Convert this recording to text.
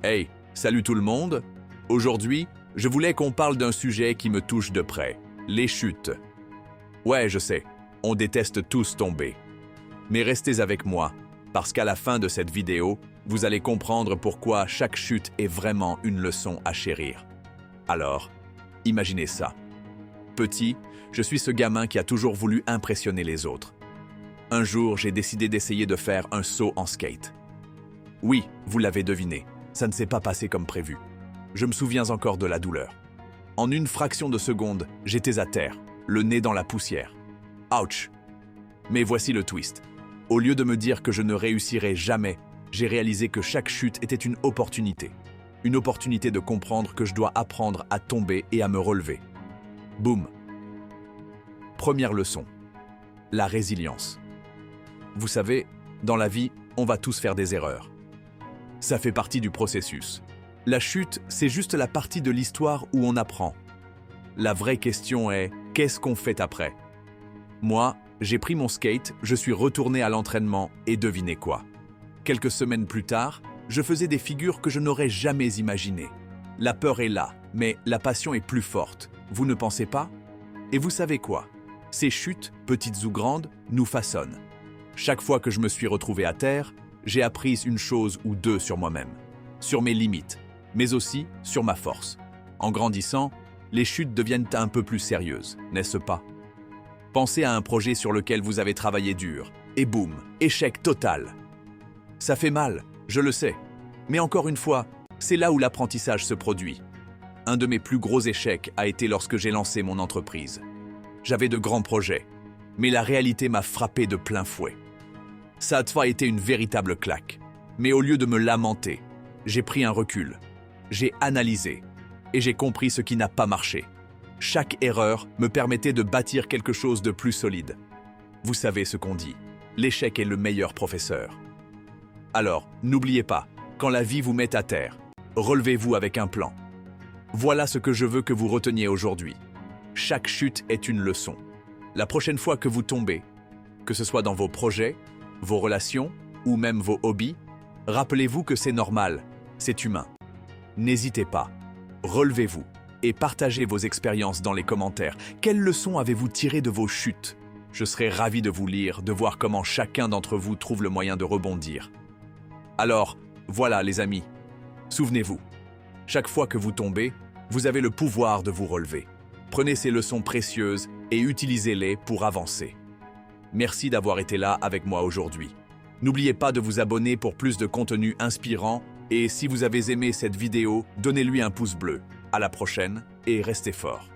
Hey, salut tout le monde! Aujourd'hui, je voulais qu'on parle d'un sujet qui me touche de près, les chutes. Ouais, je sais, on déteste tous tomber. Mais restez avec moi, parce qu'à la fin de cette vidéo, vous allez comprendre pourquoi chaque chute est vraiment une leçon à chérir. Alors, imaginez ça. Petit, je suis ce gamin qui a toujours voulu impressionner les autres. Un jour, j'ai décidé d'essayer de faire un saut en skate. Oui, vous l'avez deviné, ça ne s'est pas passé comme prévu. Je me souviens encore de la douleur. En une fraction de seconde, j'étais à terre, le nez dans la poussière. Ouch! Mais voici le twist. Au lieu de me dire que je ne réussirais jamais, j'ai réalisé que chaque chute était une opportunité. Une opportunité de comprendre que je dois apprendre à tomber et à me relever. Boum! Première leçon. La résilience. Vous savez, dans la vie, on va tous faire des erreurs. Ça fait partie du processus. La chute, c'est juste la partie de l'histoire où on apprend. La vraie question est, qu'est-ce qu'on fait après? Moi, j'ai pris mon skate, je suis retourné à l'entraînement et devinez quoi? Quelques semaines plus tard, je faisais des figures que je n'aurais jamais imaginées. La peur est là, mais la passion est plus forte. Vous ne pensez pas? Et vous savez quoi? Ces chutes, petites ou grandes, nous façonnent. Chaque fois que je me suis retrouvé à terre, j'ai appris une chose ou deux sur moi-même, sur mes limites, mais aussi sur ma force. En grandissant, les chutes deviennent un peu plus sérieuses, n'est-ce pas? Pensez à un projet sur lequel vous avez travaillé dur, et boum, échec total. Ça fait mal, je le sais, mais encore une fois, c'est là où l'apprentissage se produit. Un de mes plus gros échecs a été lorsque j'ai lancé mon entreprise. J'avais de grands projets, mais la réalité m'a frappé de plein fouet. Ça a été une véritable claque. Mais au lieu de me lamenter, j'ai pris un recul. J'ai analysé et j'ai compris ce qui n'a pas marché. Chaque erreur me permettait de bâtir quelque chose de plus solide. Vous savez ce qu'on dit, l'échec est le meilleur professeur. Alors, n'oubliez pas, quand la vie vous met à terre, relevez-vous avec un plan. Voilà ce que je veux que vous reteniez aujourd'hui. Chaque chute est une leçon. La prochaine fois que vous tombez, que ce soit dans vos projets, vos relations ou même vos hobbies, rappelez-vous que c'est normal, c'est humain. N'hésitez pas, relevez-vous et partagez vos expériences dans les commentaires. Quelles leçons avez-vous tirées de vos chutes? Je serais ravi de vous lire, de voir comment chacun d'entre vous trouve le moyen de rebondir. Alors, voilà les amis, souvenez-vous, chaque fois que vous tombez, vous avez le pouvoir de vous relever. Prenez ces leçons précieuses et utilisez-les pour avancer. Merci d'avoir été là avec moi aujourd'hui. N'oubliez pas de vous abonner pour plus de contenu inspirant et si vous avez aimé cette vidéo, donnez-lui un pouce bleu. À la prochaine et restez forts.